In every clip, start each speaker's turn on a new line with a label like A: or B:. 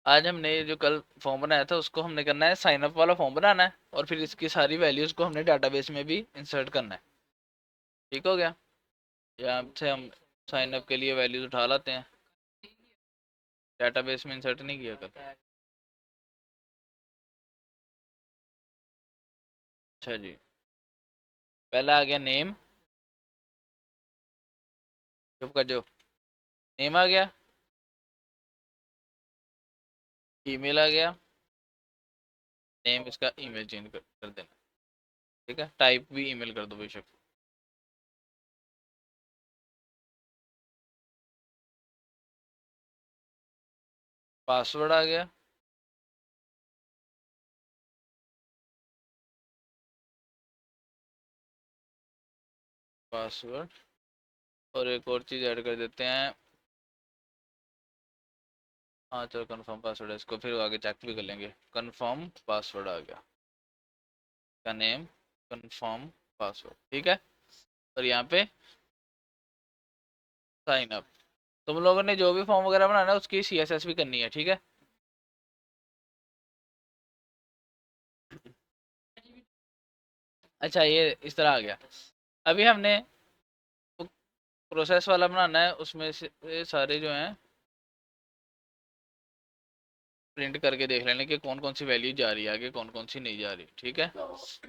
A: आज हमने जो कल फॉर्म बनाया था उसको हमने करना है, साइन अप वाला फॉर्म बनाना है और फिर इसकी सारी वैल्यूज को हमने डाटाबेस में भी इंसर्ट करना है। ठीक हो गया। यहाँ से हम साइन अप के लिए वैल्यूज उठा लाते हैं, डाटाबेस में इंसर्ट नहीं किया कल। अच्छा जी, पहला आ गया नेम। चुप कर जो। नेम आ गया, ईमेल आ गया, नेम इसका ईमेल चेंज कर देना। ठीक है, टाइप भी ईमेल कर दो बेशक। पासवर्ड आ गया, पासवर्ड। और एक और चीज़ ऐड कर देते हैं। हाँ चलो, कंफर्म पासवर्ड है, इसको फिर आगे चेक भी कर लेंगे। कंफर्म पासवर्ड आ गया, का नेम कंफर्म पासवर्ड। ठीक है। और यहाँ पे साइन अप। तुम लोगों ने जो भी फॉर्म वगैरह बनाना है उसकी CSS भी करनी है। ठीक है। अच्छा, ये इस तरह आ गया। अभी हमने प्रोसेस वाला बनाना है, उसमें से ये सारे जो हैं प्रिंट करके देख लेने कि कौन कौन सी वैल्यू जा रही है आगे, कौन कौन सी नहीं जा रही। ठीक है।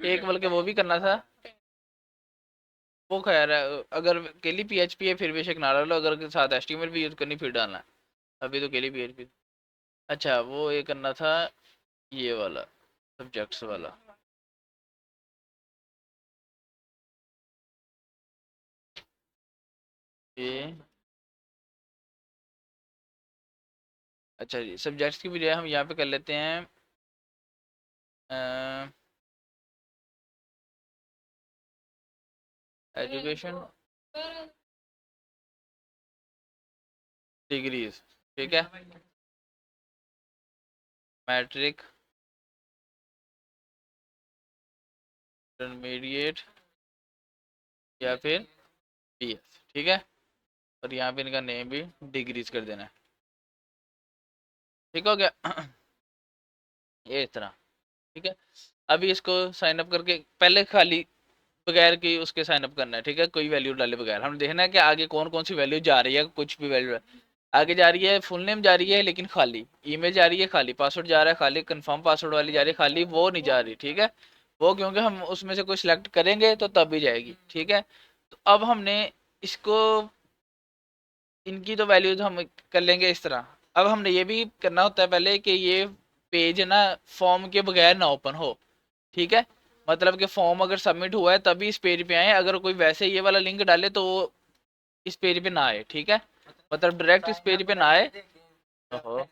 A: एक बल्कि वो भी करना था। वो खैर है, अगर केली PHP है फिर बेशक ना डालो, अगर साथ HTML भी यूज़ करनी फिर डालना है। अभी तो केली PHP। अच्छा, वो ये करना था, ये वाला सब्जेक्ट्स वाला। ये अच्छा जी, सब्जेक्ट्स की बजाय हम यहाँ पे कर लेते हैं एजुकेशन डिग्रीज। ठीक है। मैट्रिक, इंटरमीडिएट या फिर BS। ठीक है। और यहाँ पे इनका नेम भी डिग्रीज कर देना है। ठीक हो गया। ये इस तरह। ठीक है। अभी इसको साइन अप करके पहले खाली बगैर की उसके साइन अप करना है। ठीक है, कोई वैल्यू डाले बगैर हमें देखना है कि आगे कौन कौन सी वैल्यू जा रही है। कुछ भी वैल्यू आगे जा रही है, फुल नेम जा रही है लेकिन खाली, ईमेल जा रही है खाली, पासवर्ड जा रहा है खाली, कंफर्म पासवर्ड वाली जा रही है खाली, वो नहीं जा रही। ठीक है। वो क्योंकि हम उसमें से कोई सिलेक्ट करेंगे तो तब भी जाएगी। ठीक है। तो अब हमने इसको, इनकी तो वैल्यूज हम कर लेंगे इस तरह। अब हमने ये भी करना होता है पहले कि ये पेज ना फॉर्म के बगैर ना ओपन हो। ठीक है। मतलब कि फॉर्म अगर सबमिट हुआ है तभी इस पेज पे आए, अगर कोई वैसे ये वाला लिंक डाले तो वो इस पेज पे ना आए। ठीक है। मतलब डायरेक्ट इस पेज पे ना आए। ओहो।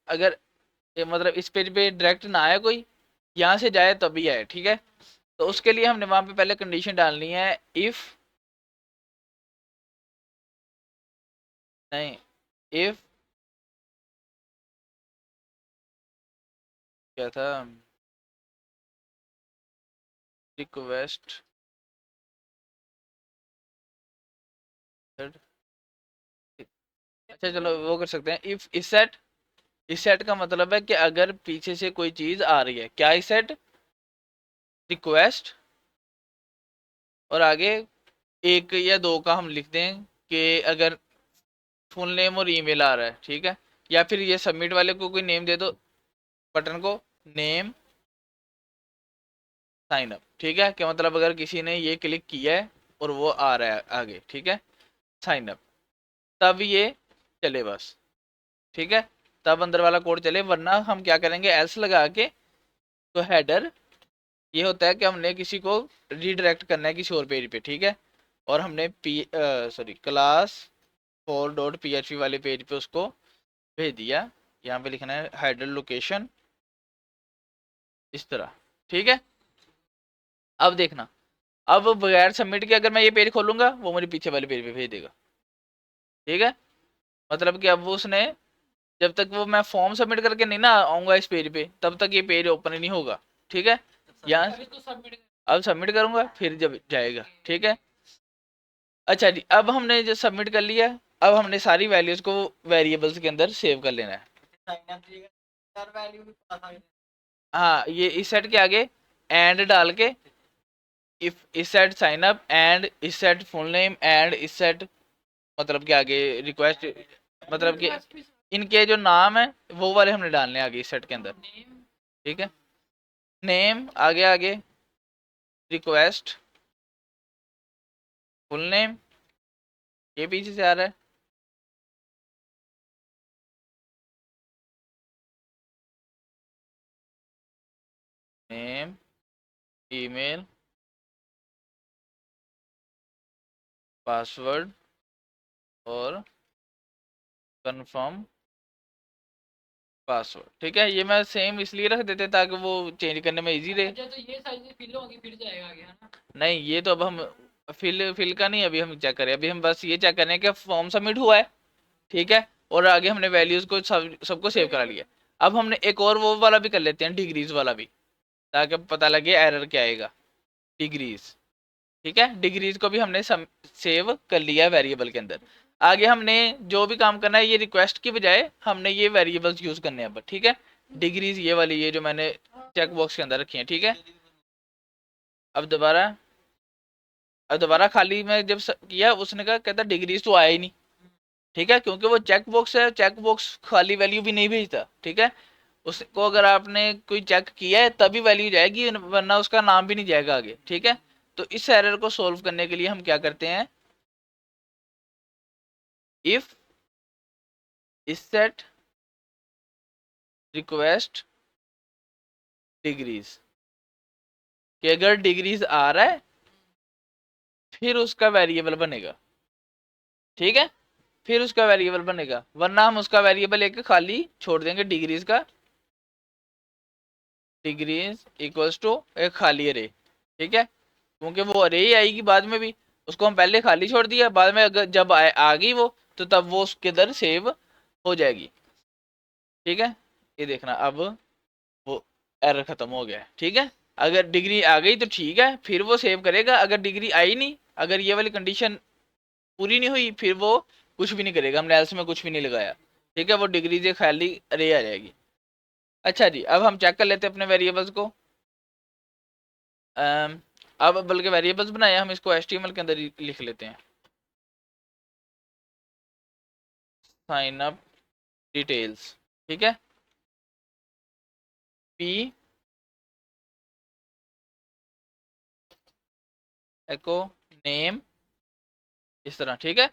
A: अगर ये मतलब इस पेज पे डायरेक्ट ना आए कोई, यहाँ से जाए तभी आए। ठीक है। तो उसके लिए हमने वहां पे पहले कंडीशन डालनी है, इफ, नहीं, इफ, क्या था, रिक्वेस्ट। अच्छा चलो वो कर सकते हैं, इफ इस सेट। इस सेट का मतलब है कि अगर पीछे से कोई चीज आ रही है, क्या इस सेट, रिक्वेस्ट, और आगे एक या दो का हम लिख दें कि अगर फुल नेम और ईमेल आ रहा है। ठीक है। या फिर ये सबमिट वाले को कोई नेम दे दो, बटन को, नेम साइन अप। ठीक है, क्या मतलब अगर किसी ने ये क्लिक किया है और वो आ रहा है आगे। ठीक है, साइन अप, तब ये चले बस। ठीक है, तब अंदर वाला कोड चले, वरना हम क्या करेंगे, एल्स लगा के। तो हेडर ये होता है कि हमने किसी को रीडायरेक्ट करना है किसी और पेज पे। ठीक है। और हमने क्लास 4.php वाले पेज पे उसको भेज दिया। यहाँ पे लिखना है हेडर लोकेशन, इस तरह। ठीक है। अब देखना, अब बगैर सबमिट के अगर मैं ये पेज खोलूंगा वो मेरे पीछे वाले पेज पे भेज देगा। ठीक है। मतलब कि अब वो उसने, जब तक वो मैं फॉर्म सबमिट करके नहीं ना आऊंगा इस पेज पे, तब तक ये पेज ओपन ही नहीं होगा। ठीक है। यहाँ अब सबमिट करूंगा फिर जब जाएगा। ठीक है। अच्छा जी, अब हमने जो सबमिट कर लिया, अब हमने सारी वैल्यूज को वेरिएबल्स के अंदर सेव कर लेना है। हाँ, ये इस सेट के आगे एंड डाल के इफ इस सेट साइन अप एंड इस सेट फुल नेम एंड इस सेट मतलब के आगे रिक्वेस्ट, मतलब कि इनके जो नाम है वो वाले हमने डालने आगे इस सेट के अंदर। ठीक है, नेम आगे आगे, रिक्वेस्ट, फुल नेम, ये पीछे से आ रहा है, नेम, ईमेल, पासवर्ड और कंफर्म पासवर्ड। ठीक है, ये मैं सेम इसलिए रख देते ताकि वो चेंज करने में इजी रहे।
B: अच्छा, तो ये साइज फिल होगी फिर जाएगा आगे, है ना?
A: नहीं, ये तो अब हम फिल का नहीं अभी हम चेक करें, अभी हम बस ये चेक करें कि फॉर्म सबमिट हुआ है। ठीक है, और आगे हमने वैल्यूज को सबको सेव करा लिया। अब हमने एक और वो वाला भी कर लेते हैं, डिग्रीज वाला भी, ताकि पता लगे एरर क्या आएगा। डिग्रीज, ठीक है, डिग्रीज को भी हमने सेव कर लिया है वेरिएबल के अंदर। आगे हमने जो भी काम करना है ये रिक्वेस्ट की बजाय हमने ये वेरिएबल्स यूज करने हैं अब। ठीक है, डिग्रीज ये वाली, ये जो मैंने चेक बॉक्स के अंदर रखी है। ठीक है, अब दोबारा खाली में जब किया उसने कहा, कहता डिग्रीज तो आया ही नहीं। ठीक है, क्योंकि वो चेक बॉक्स है, चेक बॉक्स खाली वैल्यू भी नहीं भेजता। ठीक है, उसको अगर आपने कोई चेक किया है तभी वैल्यू जाएगी, वरना उसका नाम भी नहीं जाएगा आगे। ठीक है, तो इस एरर को सोल्व करने के लिए हम क्या करते हैं, इफ इस सेट रिक्वेस्ट डिग्रीज, कि अगर डिग्रीज आ रहा है फिर उसका वेरिएबल बनेगा। ठीक है, फिर उसका वेरिएबल बनेगा, वरना हम उसका वेरिएबल एक खाली छोड़ देंगे डिग्रीज का, डिग्रीज इक्वल्स टू एक खाली अरे। ठीक है, क्योंकि वो अरे ही आएगी बाद में भी, उसको हम पहले खाली छोड़ दिया, बाद में अगर जब आ गई वो तो तब वो उसके अंदर सेव हो जाएगी। ठीक है, ये देखना अब वो एरर खत्म हो गया है। ठीक है, अगर डिग्री आ गई तो ठीक है, फिर वो सेव करेगा। अगर डिग्री आई नहीं, अगर ये वाली कंडीशन पूरी नहीं हुई, फिर वो कुछ भी नहीं करेगा, हमने एल्स में कुछ भी नहीं लगाया। ठीक है, वो डिग्री से खाली अरे आ जाएगी। अच्छा जी, अब हम चेक कर लेते हैं अपने वेरिएबल्स को। अब बल्कि वेरिएबल्स बनाए, हम इसको HTML के अंदर लिख लेते हैं। साइन अप डिटेल्स, ठीक है, पी एको नेम, इस तरह। ठीक है,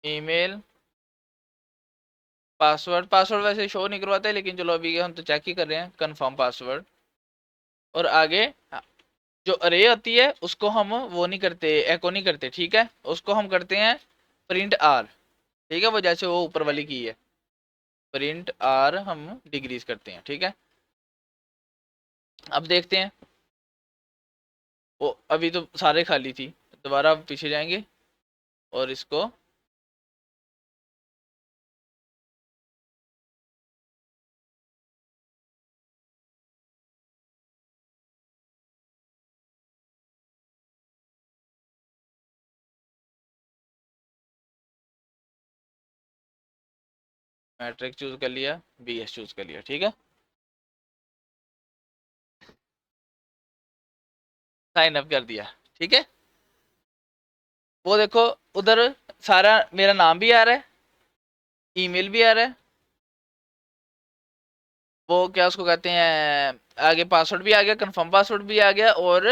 A: ईमेल, पासवर्ड, पासवर्ड वैसे शो नहीं करवाते लेकिन चलो अभी हम तो चेक ही कर रहे हैं, कंफर्म पासवर्ड। और आगे जो अरे होती है उसको हम वो नहीं करते, एको नहीं करते। ठीक है, उसको हम करते हैं प्रिंट आर। ठीक है, वो जैसे वो ऊपर वाली की है, प्रिंट आर हम डिग्रीज करते हैं। ठीक है, अब देखते हैं, वो अभी तो सारे खाली थी, दोबारा पीछे जाएंगे और इसको मैट्रिक्स चूज कर लिया, BS चूज कर लिया। ठीक है, साइन अप कर दिया। ठीक है, वो देखो उधर सारा मेरा नाम भी आ रहा है, ईमेल भी आ रहा है, वो क्या उसको कहते हैं, आगे पासवर्ड भी आ गया, कंफर्म पासवर्ड भी आ गया, और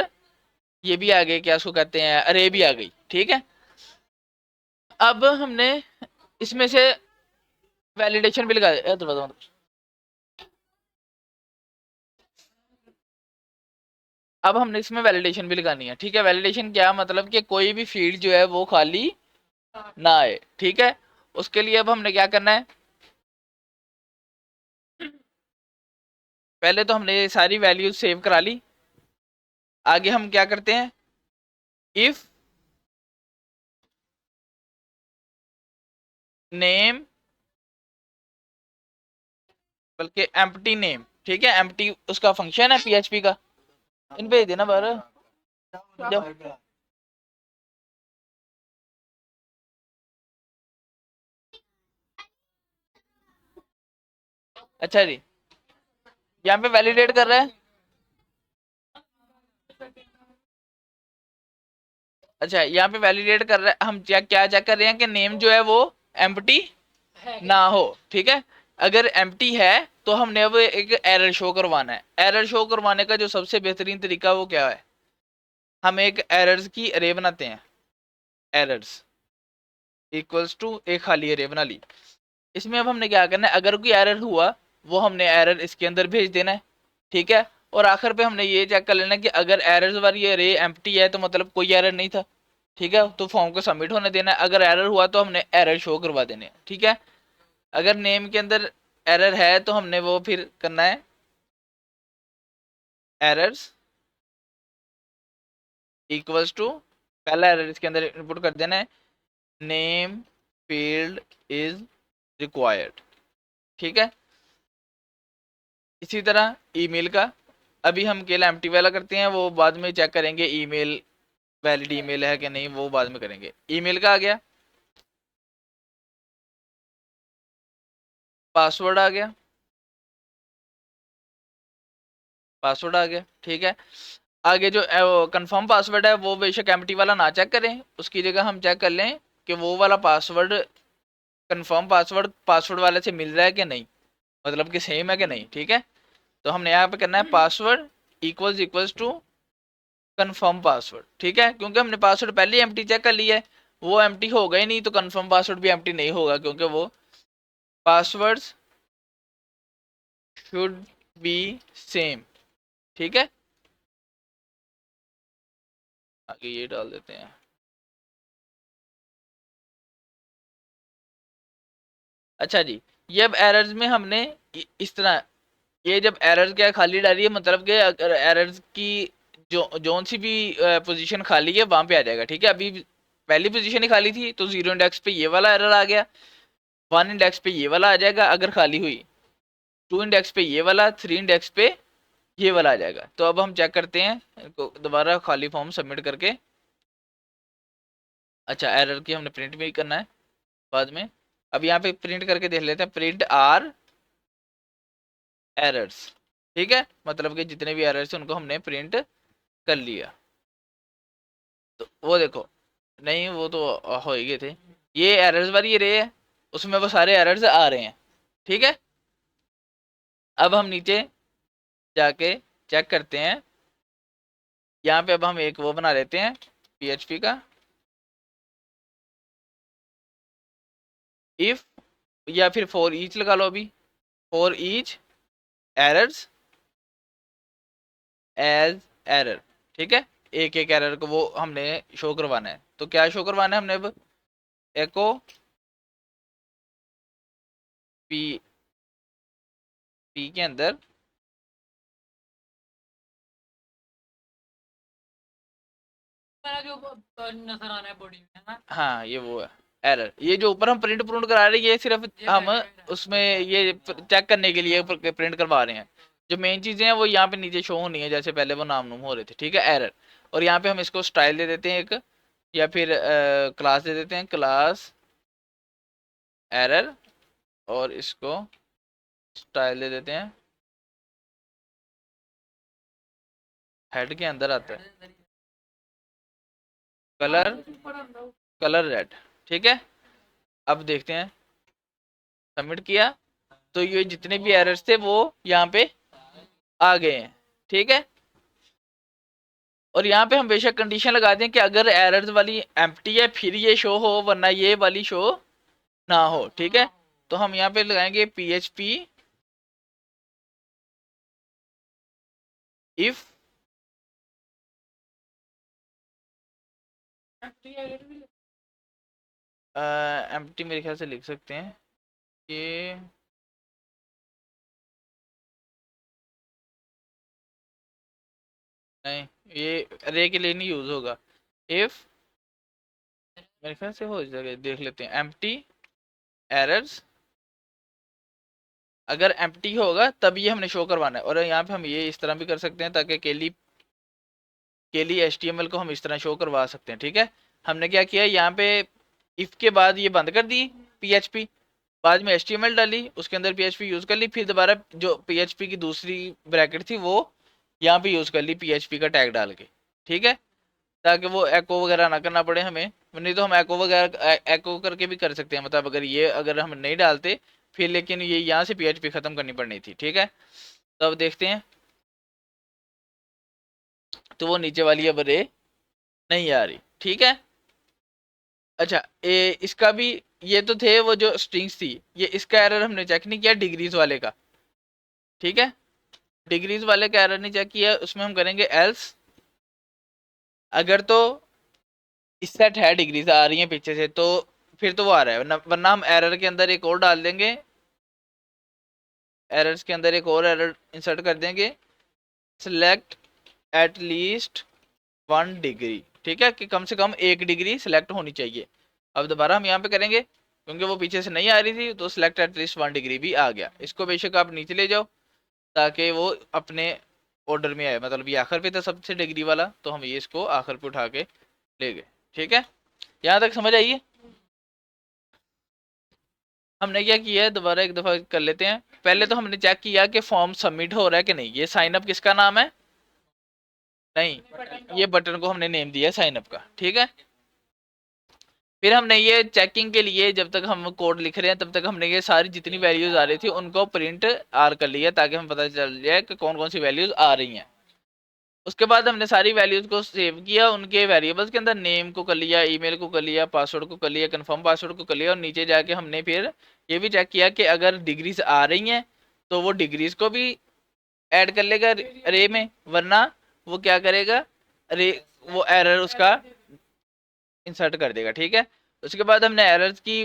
A: ये भी आ गए, क्या उसको कहते हैं, अरे भी आ गई। ठीक है, अब हमने इसमें से वैलिडेशन भी लगा दिया। अब हमने इसमें वैलिडेशन भी लगानी है। ठीक है, वैलिडेशन क्या मतलब कि कोई भी फील्ड जो है वो खाली ना आए। ठीक है, उसके लिए अब हमने क्या करना है, पहले तो हमने सारी वैल्यूज सेव करा ली। आगे हम क्या करते हैं, इफ नेम बल्कि एम्प्टी नेम। ठीक है, एम्प्टी उसका फंक्शन है PHP का, इन भेज देना बार। अच्छा जी, यहाँ पे वैलिडेट कर रहा है। अच्छा, यहाँ पे वैलिडेट कर रहा है, हम क्या चेक कर रहे हैं कि नेम जो है वो एम्प्टी
B: है कि
A: ना हो, ठीक है। अगर एम्प्टी है तो हमने अब एक एरर शो करवाना है। एरर शो करवाने का जो सबसे बेहतरीन तरीका वो क्या है, हम एक एरर्स की अरे बनाते हैं, एरर्स इक्वल्स टू एक खाली अरे बना ली। इसमें अब हमने क्या करना है, अगर कोई एरर हुआ वो हमने एरर इसके अंदर भेज देना है, ठीक है। और आखिर पे हमने ये चेक कर लेना कि अगर एरर्स वाली अरे एम्प्टी है तो मतलब कोई एरर नहीं था, ठीक है, तो फॉर्म को सबमिट होने देना है। अगर एरर हुआ तो हमने एरर शो करवा देने हैं, ठीक है। अगर नेम के अंदर एरर है तो हमने वो फिर करना है एरर्स इक्वल्स टू, पहला एरर इसके अंदर इनपुट कर देना है, नेम फील्ड इज रिक्वायर्ड, ठीक है। इसी तरह ईमेल का, अभी हम केवल एम्प्टी वाला करते हैं, वो बाद में चेक करेंगे ईमेल वैलिड ईमेल है कि नहीं, वो बाद में करेंगे। ईमेल का आ गया, पासवर्ड आ गया, पासवर्ड आ गया, ठीक है। आगे जो कंफर्म पासवर्ड है वो बेशक एम्प्टी वाला ना चेक करें, उसकी जगह हम चेक कर लें कि वो वाला पासवर्ड कंफर्म पासवर्ड पासवर्ड वाले से मिल रहा है कि नहीं, मतलब कि सेम है कि नहीं, ठीक है। तो हमने यहाँ पे करना है password equals to confirm password, ठीक है, क्योंकि हमने पासवर्ड पहले ही एम्प्टी चेक कर लिया है, वो एम्प्टी होगा ही नहीं, तो कंफर्म पासवर्ड भी एम्प्टी नहीं होगा, क्योंकि वो पासवर्ड्स शुड बी सेम, ठीक है। आगे ये डाल देते हैं। अच्छा जी, ये अब एरर्स में हमने इस तरह, ये जब एरर क्या खाली डाली है, मतलब कि अगर एरर्स की जो जोन सी भी पोजीशन खाली है वहां पे आ जाएगा, ठीक है। अभी पहली पोजीशन ही खाली थी तो 0 इंडेक्स पे ये वाला एरर आ गया, 1 इंडेक्स पे ये वाला आ जाएगा अगर खाली हुई, 2 इंडेक्स पे ये वाला, 3 इंडेक्स पे ये वाला आ जाएगा। तो अब हम चेक करते हैं इनको दोबारा खाली फॉर्म सबमिट करके। अच्छा, एरर की हमने प्रिंट भी करना है बाद में। अब यहाँ पे प्रिंट करके देख लेते हैं, प्रिंट आर एरर्स, ठीक है, मतलब कि जितने भी एरर्स हैं उनको हमने प्रिंट कर लिया। तो वो देखो, नहीं वो तो हो ही गए थे, ये एरर्स वाली रे है, उसमें वो सारे एरर्स आ रहे हैं, ठीक है। अब हम नीचे जाके चेक करते हैं, यहाँ पे अब हम एक वो बना लेते हैं PHP का, इफ या फिर फॉर ईच लगा लो अभी, for each errors as error, ठीक है। एक एक एरर को वो हमने शो करवाना है, तो क्या शो करवाना है हमने अब, एको पी पी के अंदर
B: मेरा जो नजर आ रहा है बॉडी में, है ना?
A: हाँ ये वो है एरर, ये जो ऊपर हम प्रिंट प्रिंट करा रहे हैं ये सिर्फ
B: ये
A: हम
B: बैकग्राउंड है।
A: उसमें ये चेक करने के लिए प्रिंट करवा रहे हैं। जो मेन चीजें हैं वो यहाँ पे नीचे शो होनी है, जैसे पहले वो नाम नूम हो रहे थे, ठीक है, एरर। और यहाँ पे हम इसको स्टाइल दे देते हैं एक, या फिर क्लास दे देते हैं, क्लास एरर, और इसको स्टाइल दे देते हैं, हेड के अंदर आता है कलर, कलर रेड, ठीक है। अब देखते हैं, सबमिट किया तो ये जितने भी एरर्स थे वो यहाँ पे आ गए हैं, ठीक है। और यहाँ पे हम बेशक कंडीशन लगा दें कि अगर एरर्स वाली एम्प्टी है फिर ये शो हो, वरना ये वाली शो ना हो, ठीक है। तो हम यहाँ पे लगाएंगे PHP इफ एम्प्टी, मेरे ख्याल से लिख सकते हैं कि नहीं, ये अरे के लिए नहीं यूज होगा, इफ, मेरे ख्याल से हो जाएगा, देख लेते हैं, एम्प्टी एरर्स, अगर एम्प्टी होगा तब ये हमने शो करवाना है। और यहाँ पे हम ये इस तरह भी कर सकते हैं ताकि केली HTML को हम इस तरह शो करवा सकते हैं, ठीक है। हमने क्या किया यहाँ पे, इफ के बाद ये बंद कर दी PHP, बाद में HTML डाली, उसके अंदर PHP यूज़ कर ली, फिर दोबारा जो PHP की दूसरी ब्रैकेट थी वो यहाँ पे यूज़ कर ली PHP का टैग डाल के, ठीक है, ताकि वो एको वगैरह ना करना पड़े हमें। नहीं तो हम एको वगैरह एको करके भी कर सकते हैं, मतलब अगर हम नहीं डालते फिर, लेकिन ये यहाँ से PHP ख़त्म करनी पड़नी थी, ठीक है। तो अब देखते हैं, तो वो नीचे वाली अब रे नहीं आ रही, ठीक है। अच्छा, इसका भी, ये तो थे वो जो स्ट्रिंग्स थी, ये इसका एरर हमने चेक नहीं किया डिग्रीज वाले का, ठीक है। डिग्रीज वाले का एरर नहीं चेक किया, उसमें हम करेंगे एल्स, अगर तो इस सेट है डिग्रीज आ रही हैं पीछे से तो फिर तो वो आ रहा है, वरना हम एरर के अंदर एक और डाल देंगे, एरर्स के अंदर एक और एरर इंसर्ट कर देंगे, सिलेक्ट एट लीस्ट 1 डिग्री, ठीक है, कि कम से कम 1 डिग्री सिलेक्ट होनी चाहिए। अब दोबारा हम यहाँ पे करेंगे, क्योंकि वो पीछे से नहीं आ रही थी, तो सिलेक्ट एट लीस्ट 1 डिग्री भी आ गया। इसको बेशक आप नीचे ले जाओ ताकि वो अपने ऑर्डर में आए, मतलब ये आखिर पे था सबसे डिग्री वाला, तो हम ये इसको आखिर पे उठा के ले गए, ठीक है। यहाँ तक समझ आइए। हमने क्या किया है, दोबारा एक दफ़ा कर लेते हैं। पहले तो हमने चेक किया कि फॉर्म सबमिट हो रहा है कि नहीं। ये साइन अप किसका नाम है? नहीं, ये बटन को हमने नेम दिया साइन अप का, ठीक है। फिर हमने ये चेकिंग के लिए, जब तक हम कोड लिख रहे हैं तब तक हमने ये सारी जितनी वैल्यूज आ रही थी उनको प्रिंट आर कर लिया, ताकि हमें पता चल जाए कि कौन कौन सी वैल्यूज आ रही हैं। उसके बाद हमने सारी वैल्यूज को सेव किया, उनके वेरिएबल्स के अंदर नेम को कर लिया, ईमेल को कर लिया, पासवर्ड को कर लिया, कंफर्म पासवर्ड को कर लिया, और नीचे जाके हमने फिर ये भी चेक किया कि अगर डिग्रीज आ रही हैं तो वो डिग्रीज को भी ऐड कर लेगा रे में, वरना वो क्या करेगा, रे वो एरर उसका इंसर्ट कर देगा, ठीक है। उसके बाद हमने एरर्स की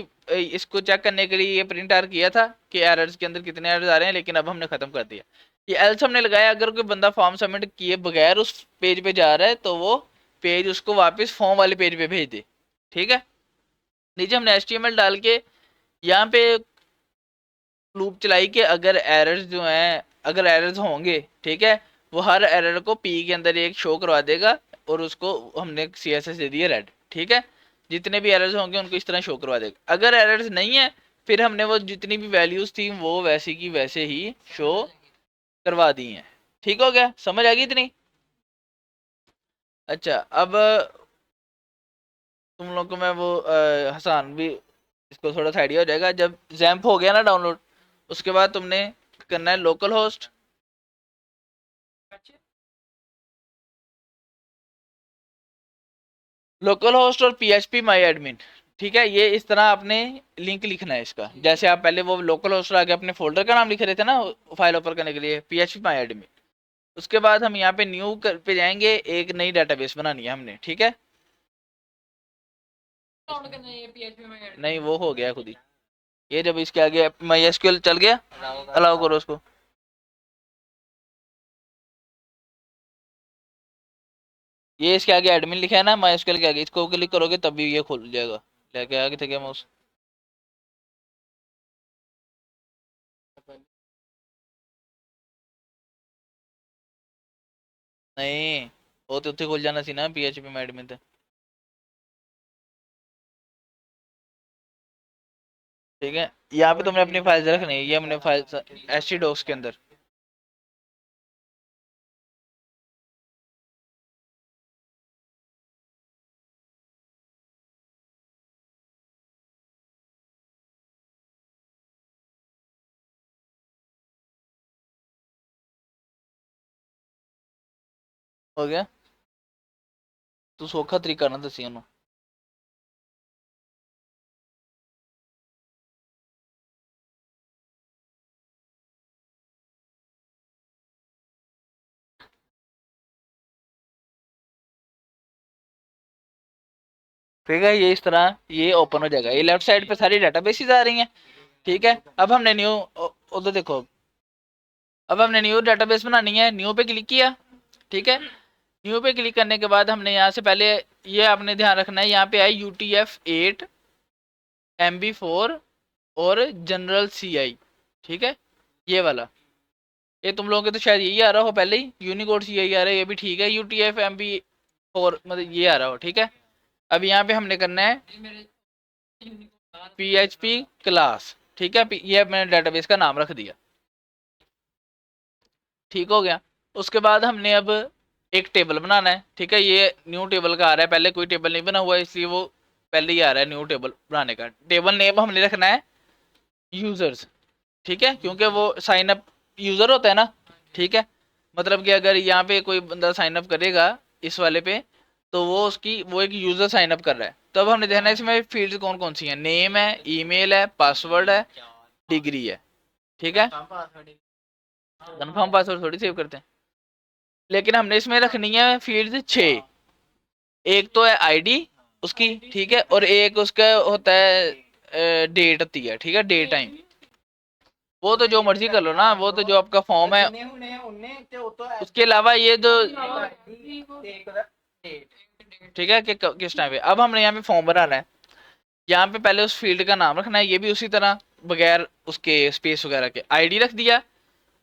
A: इसको चेक करने के लिए ये प्रिंट आर किया था कि एरर्स के अंदर कितने एरर्स आ रहे हैं, लेकिन अब हमने खत्म कर दिया। ये एल्स हमने लगाया, अगर कोई बंदा फॉर्म सबमिट किए बगैर उस पेज पे जा रहा है तो वो पेज उसको वापस फॉर्म वाले पेज पे भेज दे, ठीक है। नीचे हमने HTML डाल के यहाँ पे लूप चलाई के अगर एरर्स जो हैं, अगर एरर्स होंगे, ठीक है, वो हर एरर को पी के अंदर एक शो करवा देगा, और उसको हमने CSS दे दिया रेड, ठीक है। जितने भी एरर्स होंगे उनको इस तरह शो करवा देगा। अगर एरर्स नहीं है फिर हमने वो जितनी भी वैल्यूज थी वो वैसी की वैसे ही शो करवा दी हैं, ठीक हो गया, समझ आ गई इतनी। अच्छा, अब तुम लोग को मैं वो हसान भी इसको थोड़ा सा आइडिया हो जाएगा। जब जैम्प हो गया ना डाउनलोड, उसके बाद तुमने करना है लोकल होस्ट, लोकल होस्ट और PHP माई एडमिन, ठीक है। ये इस तरह आपने लिंक लिखना है इसका, जैसे आप पहले वो लोकल होस्ट आगे अपने फोल्डर का नाम लिख रहे थे ना फाइल ओपन करने के लिए, PHP माई एडमिन। उसके बाद हम यहाँ पे न्यू पे जाएंगे, एक नई डाटाबेस बनानी है हमने, ठीक है। नहीं, वो हो गया खुद ही, ये जब इसके आगे MySQL चल गया, अलाउ करो उसको। ये इसके आगे एडमिन लिखा है ना MySQL के आगे, इसको क्लिक करोगे तभी ये खुल जाएगा। लेके आगे थे क्या माउस? नहीं, वो तो उत्थे खुल जाना सी ना PHP में एडमिन थे, ठीक है। यहाँ पे तुमने अपनी फाइल रखनी है, ये हमने फाइल HTDocs के अंदर, हो गया। तू सौखा तरीका ना दसी उन्होंने। ठीक है, ये इस तरह ये ओपन हो जाएगा, ये लेफ्ट साइड पे सारी डाटाबेसेस आ रही हैं, ठीक है। अब हमने न्यू, उधर देखो, अब हमने न्यू डाटाबेस बनानी है, न्यू पे क्लिक किया, ठीक है। न्यू पे क्लिक करने के बाद हमने यहाँ से पहले ये आपने ध्यान रखना है, यहाँ पे है UTF-8 MB4 और जनरल CI, ठीक है, ये वाला। ये तुम लोगों के तो शायद यही आ रहा हो पहले ही, यूनिकोड CI आ रहा है, ये भी ठीक है। UTF-MB4 मतलब ये आ रहा हो, ठीक है। अब यहाँ पे हमने करना है PHP क्लास, ठीक है, ये मैंने डेटाबेस का नाम रख दिया, ठीक हो गया। उसके बाद हमने अब एक टेबल बनाना है, ठीक है, ये न्यू टेबल का आ रहा है, पहले कोई टेबल नहीं बना हुआ है इसलिए वो पहले ही आ रहा है न्यू टेबल बनाने का। टेबल नेम हमने रखना है यूजर्स, ठीक है, क्योंकि वो साइन अप यूजर होता है ना, ठीक है, मतलब कि अगर यहाँ पे कोई बंदा साइन अप करेगा इस वाले पे, तो वो एक यूजर साइन अप कर रहा है। तो अब हमने देखना है इसमें फील्ड कौन कौन सी हैं, नेम है, ईमेल है, पासवर्ड है, डिग्री है, ठीक है। कन्फर्म पासवर्ड थोड़ी सेव करते हैं, लेकिन हमने इसमें रखनी है फील्ड 6। एक तो है आईडी उसकी, ठीक है, और एक उसका होता है डेट होती है, ठीक है, डे टाइम। वो तो जो मर्जी कर लो ना, वो तो जो आपका फॉर्म है। उसके अलावा ये जो, ठीक है, कि किस टाइम पे। अब हमने यहाँ पे फॉर्म बनाना है, यहाँ पे पहले उस फील्ड का नाम रखना है, ये भी उसी तरह बगैर उसके स्पेस वगैरह के। आईडी रख दिया,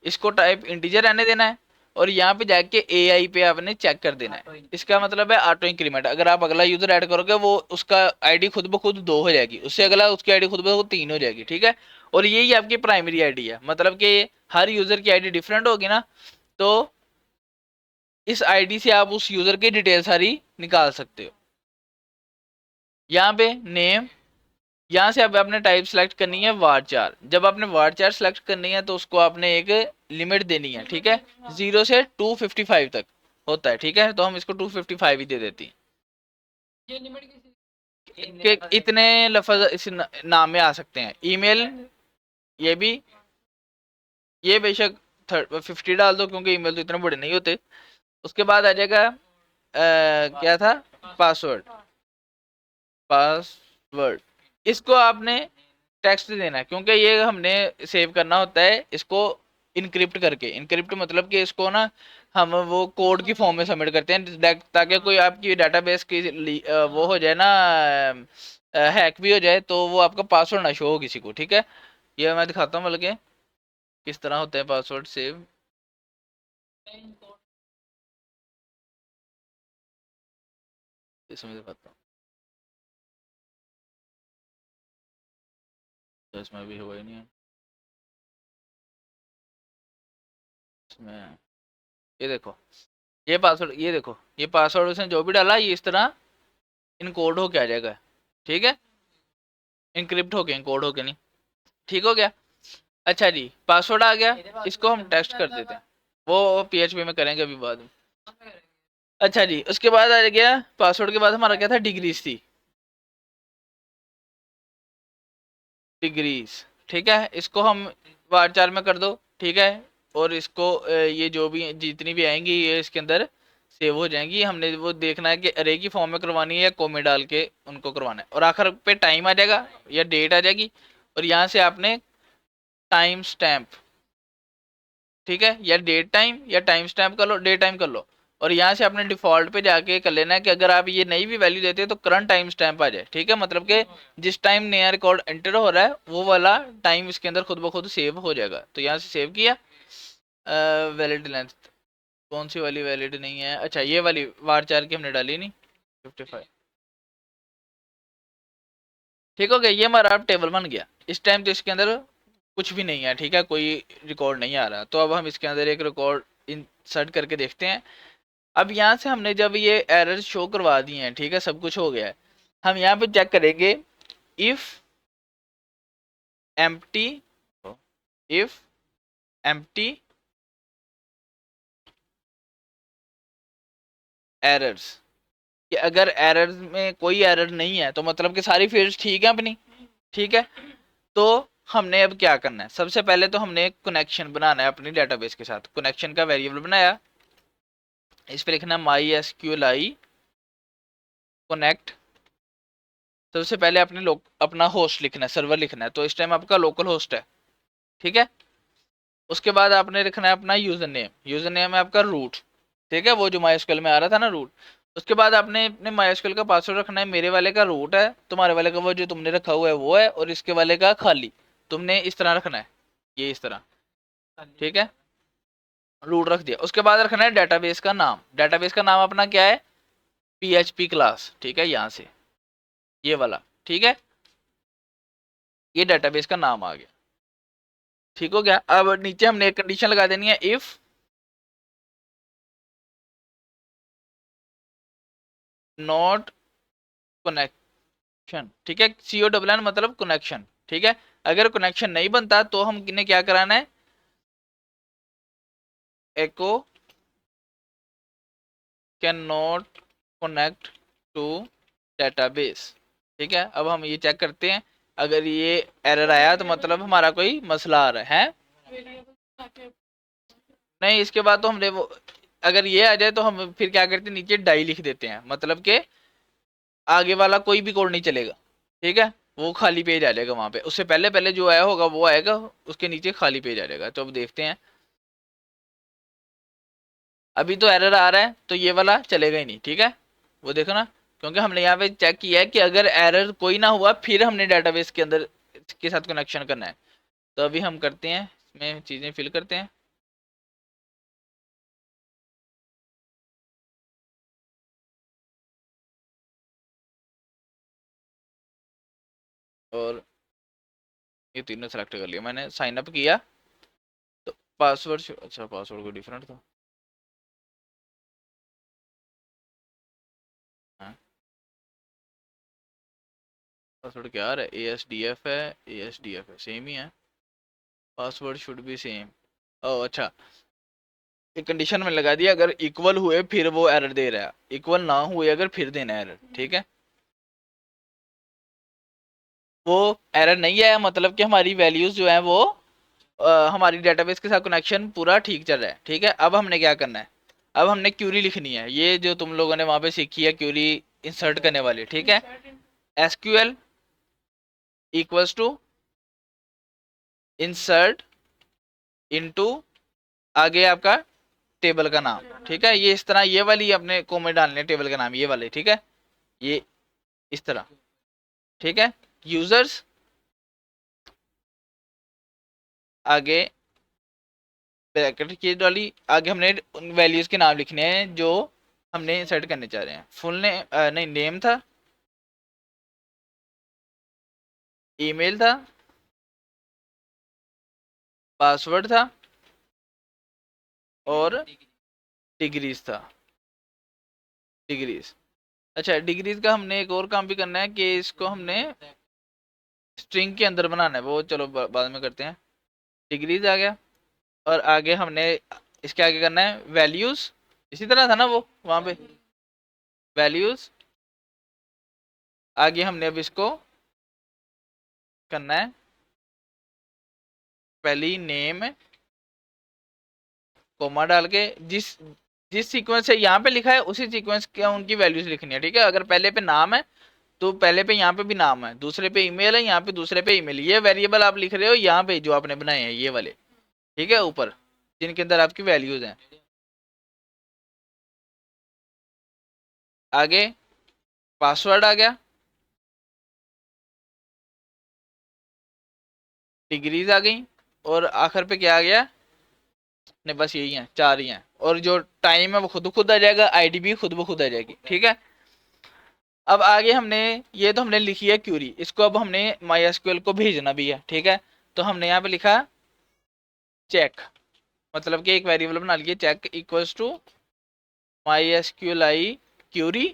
A: इसको टाइप इंटीजर रहने देना है, और यहाँ पे जाके AI पे आपने चेक कर देना है। इसका मतलब है ऑटो इंक्रीमेंट, अगर आप अगला यूजर ऐड करोगे वो उसका आईडी खुद ब खुद 2 हो जाएगी, उससे अगला उसकी आईडी खुद ब खुद 3 हो जाएगी, ठीक है। और यही आपकी प्राइमरी आईडी है, मतलब कि हर यूजर की आईडी डिफरेंट होगी ना, तो इस आईडी से आप उस यूजर की डिटेल सारी निकाल सकते हो। यहाँ पे नेम, यहाँ से अब आपने टाइप सेलेक्ट करनी है वारचार। जब आपने वारचार सेलेक्ट करनी है तो उसको आपने एक लिमिट देनी है, ठीक है, 0 से 255 तक होता है, ठीक है, तो हम इसको 255 ही दे देती हैं
B: ये लिमिट
A: कि इतने लफ्ज इस नाम में आ सकते हैं। ईमेल, ये भी, ये बेशक 50 डाल दो क्योंकि ईमेल तो इतने बड़े नहीं होते। उसके बाद आ जाएगा क्या था, पासवर्ड। पासवर्ड इसको आपने टेक्स्ट देना है, क्योंकि ये हमने सेव करना होता है इसको इनक्रिप्ट करके। इनक्रिप्ट मतलब कि इसको ना हम वो कोड की फॉर्म में सबमिट करते हैं, ताकि कोई आपकी डाटाबेस की वो हो जाए ना, हैक भी हो जाए, तो वो आपका पासवर्ड ना शो हो किसी को, ठीक है। ये मैं दिखाता हूँ बल्कि किस तरह होता है पासवर्ड सेव। इसमें दिखाता हूँ, तो इसमें भी हुआ ही नहीं है इसमें। ये देखो, ये पासवर्ड, ये देखो, ये पासवर्ड उसने जो भी डाला ये इस तरह इनकोड होके आ जाएगा, ठीक है, इनक्रिप्ट होके, इनकोड होके नहीं, ठीक हो गया। अच्छा जी, पासवर्ड आ गया, इसको हम टेस्ट कर देते हैं, वो PHP में करेंगे अभी बाद में। अच्छा जी, उसके बाद आ गया पासवर्ड के बाद हमारा क्या था, डिग्रीज थी, डिग्रीज, ठीक है, इसको हम वारचार में कर दो, ठीक है, और इसको ये जो भी जितनी भी आएंगी ये इसके अंदर सेव हो जाएंगी। हमने वो देखना है कि अरे की फॉर्म में करवानी है या कॉमे डाल के उनको करवाना है। और आखिर पे टाइम आ जाएगा या डेट आ जाएगी, और यहाँ से आपने टाइम स्टैम्प, ठीक है, या डेट टाइम या टाइम स्टैम्प कर लो, डे टाइम कर लो। और यहाँ से आपने डिफॉल्ट पे जाके कर लेना है कि अगर आप ये नई भी वैल्यू देते हैं तो करंट टाइम स्टैम्प आ जाए, ठीक है, मतलब कि जिस टाइम नया रिकॉर्ड एंटर हो रहा है वो वाला टाइम इसके अंदर खुद ब खुद सेव हो जाएगा। तो यहाँ से सेव किया। वैलिड लेंथ कौन सी वाली वैलिड नहीं है, अच्छा ये वाली वार 4 की हमने डाली नहीं, 55, ठीक हो गया। ये हमारा टेबल बन गया। इस टाइम तो इसके अंदर कुछ भी नहीं है, ठीक है, कोई रिकॉर्ड नहीं आ रहा। तो अब हम इसके अंदर एक रिकॉर्ड इंसर्ट करके देखते हैं। अब यहाँ से हमने जब ये एरर शो करवा दिए हैं, ठीक है, सब कुछ हो गया है, हम यहाँ पे चेक करेंगे if empty, if empty errors, कि अगर एरर्स में कोई एरर नहीं है तो मतलब कि सारी फील्ड्स ठीक है अपनी, ठीक है। तो हमने अब क्या करना है, सबसे पहले तो हमने एक कनेक्शन बनाना है अपनी डेटाबेस के साथ। कनेक्शन का वेरिएबल बनाया, इस पर लिखना MySQLi कनेक्ट। सबसे पहले अपने अपना होस्ट लिखना है, सर्वर लिखना है, तो इस टाइम आपका लोकल होस्ट है, ठीक है। उसके बाद आपने लिखना है अपना यूजर नेम, यूजर नेम है आपका रूट, ठीक है, वो जो MySQL में आ रहा था ना, रूट। उसके बाद आपने अपने MySQL का पासवर्ड रखना है, मेरे वाले का रूट है, तुम्हारे वाले का वो जो तुमने रखा हुआ है वो है, और इसके वाले का खाली तुमने इस तरह रखना है, ये इस तरह, ठीक है, रूट रख दिया। उसके बाद रखना है डेटाबेस का नाम, डेटाबेस का नाम अपना क्या है, PHP क्लास, ठीक है, यहाँ से ये वाला, ठीक है। ये डेटाबेस का नाम आ गया। ठीक हो गया। अब नीचे हमने एक कंडीशन लगा देनी है, इफ नॉट कनेक्शन। ठीक है, CONN मतलब कनेक्शन। ठीक है, अगर कनेक्शन नहीं बनता तो हम इन्हें क्या कराना है, echo can not connect to database. ठीक है, अब हम ये चेक करते हैं, अगर ये एरर आया तो मतलब हमारा कोई मसला आ रहा है। नहीं, इसके बाद तो हमने वो, अगर ये आ जाए तो हम फिर क्या करते हैं, नीचे डाई लिख देते हैं, मतलब कि आगे वाला कोई भी कोड नहीं चलेगा। ठीक है, वो खाली पेज आ जाएगा वहां पे, उससे पहले पहले जो आया होगा वो आएगा, उसके नीचे खाली पेज आ जाएगा। तो अब देखते हैं, अभी तो एरर आ रहा है तो ये वाला चलेगा ही नहीं। ठीक है, वो देखो ना, क्योंकि हमने यहाँ पे चेक किया है कि अगर एरर कोई ना हुआ फिर हमने डेटाबेस के अंदर के साथ कनेक्शन करना है। तो अभी हम करते हैं, इसमें चीजें फिल करते हैं। और ये तीनों सेलेक्ट कर लिया मैंने, साइन अप किया। तो पासवर्ड, अच्छा पासवर्ड को डिफरेंट था। हाँ, पासवर्ड क्या आ रहा है, ASDF है, ASDF है, सेम ही है। Password should be same. Oh अच्छा, एक कंडीशन में लगा दिया, अगर इक्वल हुए फिर वो एरर दे रहा है, इक्वल ना हुए अगर फिर देना एरर। ठीक है, वो एरर नहीं आया मतलब कि हमारी वैल्यूज जो है वो हमारी डेटाबेस के साथ कनेक्शन पूरा ठीक चल रहा है। ठीक है, अब हमने क्या करना है, अब हमने क्यूरी लिखनी है, ये जो तुम लोगों ने वहां पे सीखी है क्यूरी इंसर्ट करने वाली। ठीक है, SQL equals to insert into, आगे आपका टेबल का नाम। ठीक है, ये इस तरह, ये वाली अपने को में डालने हैं टेबल का नाम, ये वाले। ठीक है, ये इस तरह। ठीक है, यूजर्स, आगे ब्रैकेट की डाली, आगे हमने उन वैल्यूज के नाम लिखने हैं जो हमने इंसर्ट करने चाह रहे हैं। फुल ने नहीं, नेम था, ईमेल था, पासवर्ड था, और डिग्रीज था। डिग्रीज, अच्छा डिग्रीज का हमने एक और काम भी करना है कि इसको हमने स्ट्रिंग के अंदर बनाना है, वो चलो बाद में करते हैं। डिग्रीज आ गया, और आगे हमने इसके आगे करना है वैल्यूज, इसी तरह था ना वो वहां पे, वैल्यूज। आगे हमने अब इसको करना है, पहली नेम कोमा डाल के, जिस जिस सीक्वेंस से यहाँ पे लिखा है उसी सीक्वेंस के उनकी वैल्यूज लिखनी है। ठीक है, अगर पहले पे नाम है तो पहले पे यहाँ पे भी नाम है, दूसरे पे ईमेल है, यहाँ पे दूसरे पे ईमेल, ये वेरिएबल आप लिख रहे हो यहाँ पे जो आपने बनाए हैं ये वाले। ठीक है, ऊपर जिनके अंदर आपकी वैल्यूज हैं। आगे पासवर्ड आ गया, डिग्रीज आ गई, और आखिर पे क्या आ गया, नहीं बस यही है, चार ही हैं। और जो टाइम है वो खुद ब खुद आ जाएगा, आईडी भी खुद ब खुद आ जाएगी। ठीक है, अब आगे हमने, ये तो हमने लिखी है क्यूरी, इसको अब हमने MySQL को भेजना भी है। ठीक है, तो हमने यहाँ पे लिखा चेक, मतलब कि एक वेरिएबल बना लिए, check equals to MySQLi query.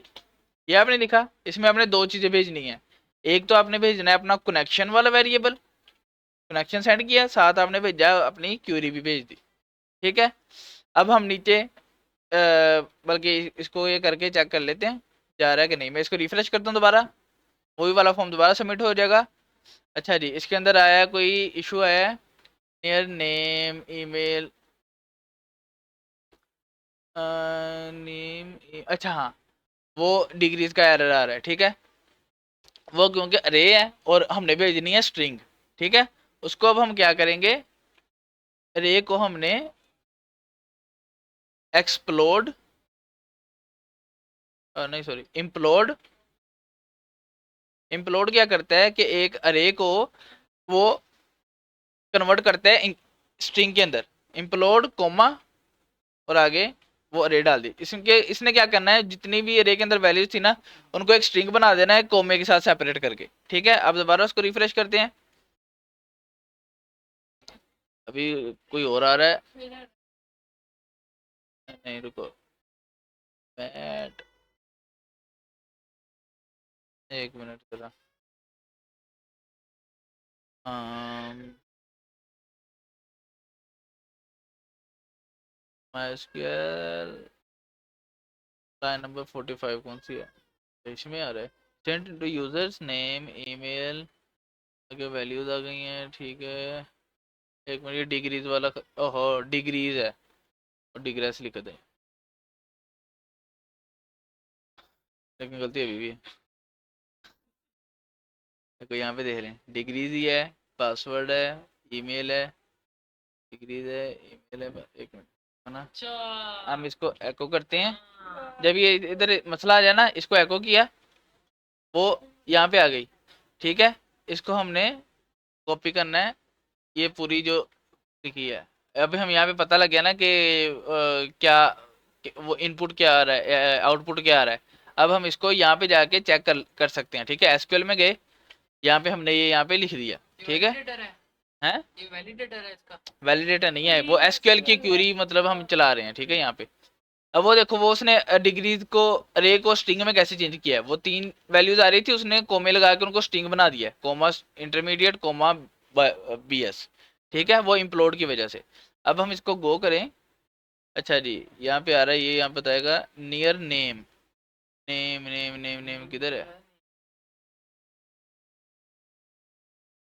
A: ये आपने लिखा, इसमें आपने दो चीजें भेजनी है, एक तो आपने भेजना है अपना कनेक्शन वाला वेरिएबल, कनेक्शन सेंड किया, साथ आपने भेजा अपनी क्यूरी भी भेज दी। ठीक है, अब हम नीचे बल्कि इसको ये करके चेक कर लेते हैं जा रहा है कि नहीं। मैं इसको रिफ्रेश करता हूँ दोबारा, वही वाला फॉर्म दोबारा सबमिट हो जाएगा। अच्छा जी, इसके अंदर आया कोई इशू आया है, नियर नेम ईमेल, नेम, अच्छा हाँ, वो डिग्रीज का एरर आ रहा है। ठीक है, वो क्योंकि अरे है और हमने भेजनी है स्ट्रिंग। ठीक है, उसको अब हम क्या करेंगे, अरे को हमने एक्सप्लोड, नहीं सॉरी, इम्प्लोड। इम्प्लोड क्या करता है कि एक अरे को वो कन्वर्ट करता है स्ट्रिंग के अंदर, इम्प्लोड कोमा, और आगे वो अरे डाल दी। इसके इसने क्या करना है, जितनी भी अरे के अंदर वैल्यूज थी ना उनको एक स्ट्रिंग बना देना है कोमे के साथ सेपरेट करके। ठीक है, अब दोबारा उसको रिफ्रेश करते हैं, अभी कोई और आ रहा है?
B: फिर
A: नहीं रुको, बैट, एक मिनट जरा। MySQL लाइन नंबर 45 कौन सी है? इसमें आ रहा है send to users name email. आगे वैल्यूज आ गई हैं, ठीक है। एक मिनट, ये डिग्रीज वाला ओहो डिग्रीज है, और डिग्रेस लिख दें, लेकिन गलती अभी भी है। देखो यहाँ पे देख रहे हैं, डिग्रीज ही है, पासवर्ड है, ईमेल है, डिग्रीज है, ईमेल है, एक मिनट, है ना।
B: अच्छा
A: हम इसको एको करते हैं,
B: हाँ।
A: जब ये इधर मसला आ जाए ना, इसको एको किया, वो यहाँ पे आ गई, ठीक है। इसको हमने कॉपी करना है, ये पूरी जो लिखी है। अभी हम यहाँ पे पता लग गया ना कि क्या वो इनपुट क्या आ रहा है, आउटपुट क्या आ रहा है। अब हम इसको यहाँ पे जाके चेक कर सकते हैं, ठीक है। एसक्यूएल में गए, यहाँ पे हमने ये यहाँ पे लिख दिया, ठीक है।
B: वैलिडेटर है,
A: हैं,
B: ये वैलिडेटर है इसका।
A: वैलिडेटर नहीं है, वो एसक्यूएल की क्यूरी मतलब हम चला रहे हैं, ठीक है। यहाँ पे अब वो देखो, वो उसने डिग्रीज को अरे को स्ट्रिंग में कैसे चेंज किया है। वो 3 वैल्यूज आ रही थी, उसने कोमे लगा के उनको स्ट्रिंग बना दिया, कोमा इंटरमीडिएट कोमा BS, ठीक है, वो इम्प्लोड की वजह से। अब हम इसको गो करें, अच्छा जी, यहाँ पे आ रहा है, ये यहाँ बताएगा near name, name name name name किधर है,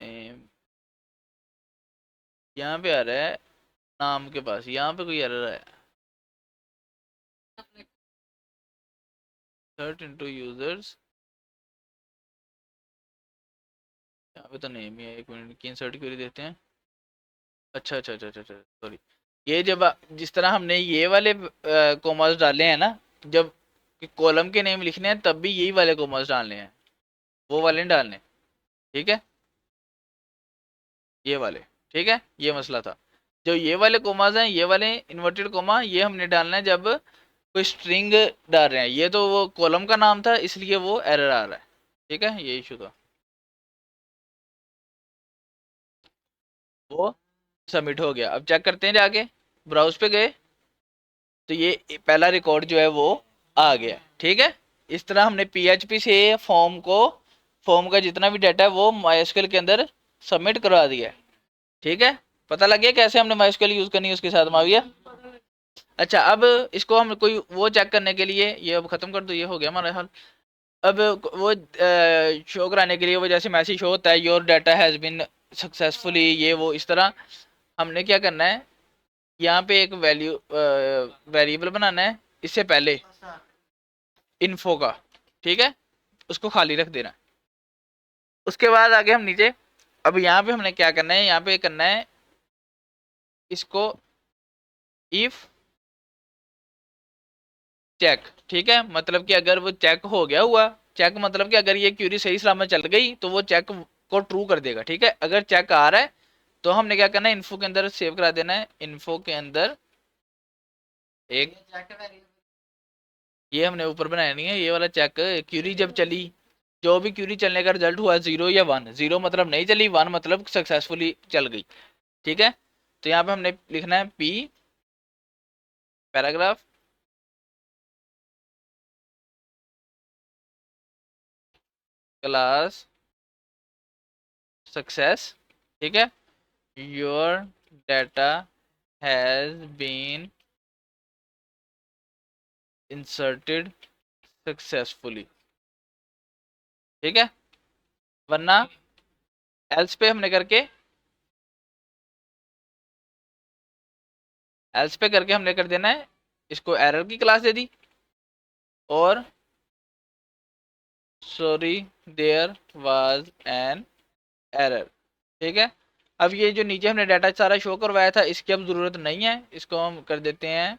A: नेम यहाँ पे आ रहा है, नाम के पास यहाँ पे कोई एरर है। सर्च इनटू यूजर्स, यहाँ पे तो नेम ही है, एक मिनट की इंसर्ट क्वेरी देते हैं। अच्छा अच्छा अच्छा अच्छा सॉरी, ये जब जिस तरह हमने ये वाले कोमास डाले हैं ना, जब कॉलम के नेम लिखने हैं तब भी यही वाले कोमास डालने हैं, वो वाले नहीं डालने, ठीक है, ये वाले, ठीक है। ये मसला था, जो ये वाले कोमास हैं, ये वाले इन्वर्टेड कोमा, ये हमने डालना है जब कोई स्ट्रिंग डाल रहे हैं। ये तो वो कॉलम का नाम था, इसलिए वो एरर आ रहा है, ठीक है, ये इशू था। वो सबमिट हो गया। अब चेक करते हैं जाके, ब्राउज पे गए, तो ये पहला रिकॉर्ड जो है वो आ गया, ठीक है। इस तरह हमने PHP से फॉर्म का जितना भी डाटा है वो MySQL के अंदर सबमिट करवा दिया है, ठीक है। पता लग गया कैसे हमने MySQL यूज करनी है उसके साथ, माविया। अच्छा, अब इसको हम कोई वो चेक करने के लिए, ये अब खत्म कर दो, ये हो गया हमारा हाल। अब वो शो कराने के लिए, वो जैसे मैसेज शो होता है, your data has been successfully, ये वो इस तरह, हमने क्या करना है, यहाँ पे एक वेरिएबल बनाना है, इससे पहले इन्फो का, ठीक है, उसको खाली रख देना है। उसके बाद आगे हम नीचे, अब यहाँ पे हमने क्या करना है, यहाँ पे करना है इसको इफ चेक, ठीक है। मतलब कि अगर वो चेक हो गया हुआ, चेक मतलब कि अगर ये क्यूरी सही सलामत चल गई तो वो चेक को ट्रू कर देगा, ठीक है। अगर चेक आ रहा है तो हमने क्या करना है, इन्फो के अंदर सेव करा देना है, इन्फो के अंदर एक, ये हमने ऊपर बनाया नहीं है, ये वाला चेक क्यूरी जब चली, जो भी क्यूरी चलने का रिजल्ट हुआ 0 या 1, 0 मतलब नहीं चली, 1 मतलब सक्सेसफुली चल गई, ठीक है। तो यहाँ पे हमने लिखना है P पैराग्राफ क्लास सक्सेस, ठीक है, your data has been inserted successfully, ठीक है। वरना एल्स पे हमने करके, एल्स पे करके हमने कर देना है, इसको एरर की क्लास दे दी, और sorry there was an error, ठीक है। अब ये जो नीचे हमने डाटा सारा शो करवाया था, इसकी अब जरूरत नहीं है, इसको हम कर देते हैं,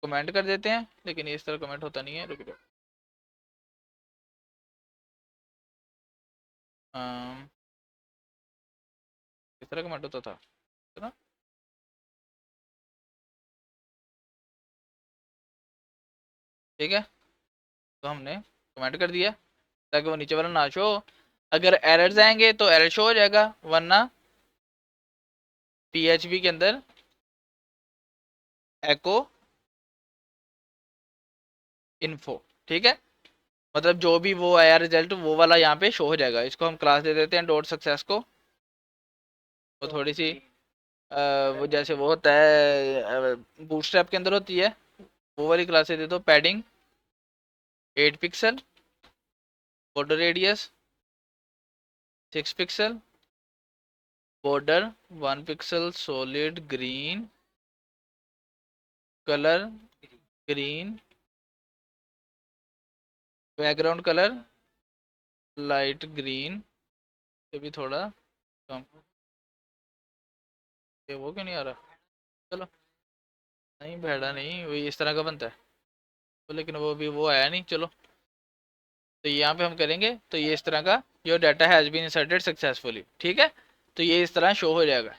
A: कमेंट कर देते हैं, लेकिन इस तरह कमेंट होता नहीं है, रुक जाओ। इस तरह कमेंट होता था, है ना। ठीक है, तो हमने कमेंट कर दिया ताकि वो नीचे वाला ना शो हो। अगर एरर्स आएंगे तो एरर शो हो जाएगा, वरना PHP के अंदर एको इन्फो, ठीक है। मतलब जो भी वो आया रिजल्ट वो वाला यहाँ पे शो हो जाएगा। इसको हम क्लास दे देते हैं डॉट सक्सेस को। वो थोड़ी सी वो जैसे वो होता है बूटस्ट्रैप के अंदर होती है, वो वाली क्लास दे दो। Padding 8 pixel, border radius 6 pixel, border 1 pixel, solid green, colour green, background colour light green, ये भी थोड़ा कम। ये वो क्यों नहीं आ रहा? चलो, नहीं भेड़ा नहीं, वही इस तरह का बनता है तो, लेकिन वो भी वो आया नहीं। चलो, तो यहाँ पे हम करेंगे तो ये इस तरह का, your data has been inserted successfully, ठीक है। तो ये इस तरह शो हो जाएगा।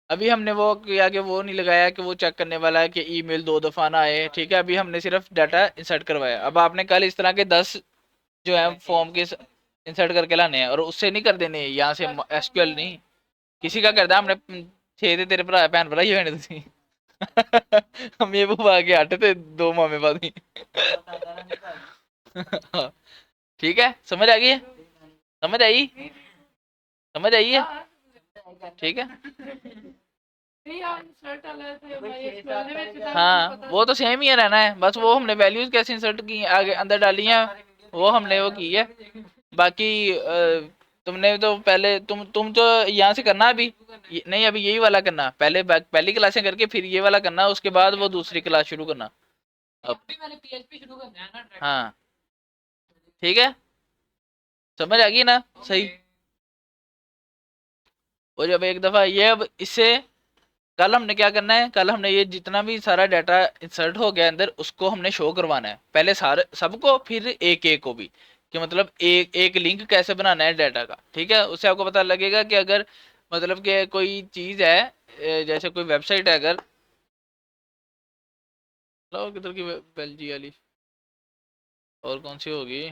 A: अभी हमने वो किया कि वो नहीं लगाया कि वो चेक करने वाला है कि ईमेल 2 दफ़ा ना आए, ठीक है। अभी हमने सिर्फ डाटा इंसर्ट करवाया। अब आपने कल इस तरह के 10 जो है फॉर्म के इंसर्ट करके लाने हैं, और उससे नहीं कर देने यहाँ से SQL नहीं किसी का करता। हमने 6 थे तेरे भरा भैन भरा ही होने तुसी हम ये बुआ के 8 थे, 2 मामे बादी ठीक है, समझ आ गई है? समझ आई? समझ आई है? ठीक है। हाँ, वो तो सेम ही है, रहना है बस। वो हमने वैल्यूज कैसे इंसर्ट की आगे अंदर डाली हैं, वो हमने वो की है। बाकी तुमने तो पहले तुम तो यहाँ से करना अभी नहीं, अभी यही वाला करना पहले, पहली क्लासें करके फिर ये वाला करना, उसके बाद वो दूसरी क्लास शुरू करना। अब हाँ, ठीक है, समझ आ गई ना? सही। और जब एक दफा ये, अब इससे कल हमने क्या करना है, कल हमने ये जितना भी सारा डाटा इंसर्ट हो गया अंदर उसको हमने शो करवाना है, पहले सारे सबको, फिर एक एक को भी, कि मतलब एक एक लिंक कैसे बनाना है डाटा का, ठीक है। उससे आपको पता लगेगा कि अगर मतलब कि कोई चीज़ है जैसे कोई वेबसाइट है, अगर किधर की बेल्जी वाली और कौन सी होगी,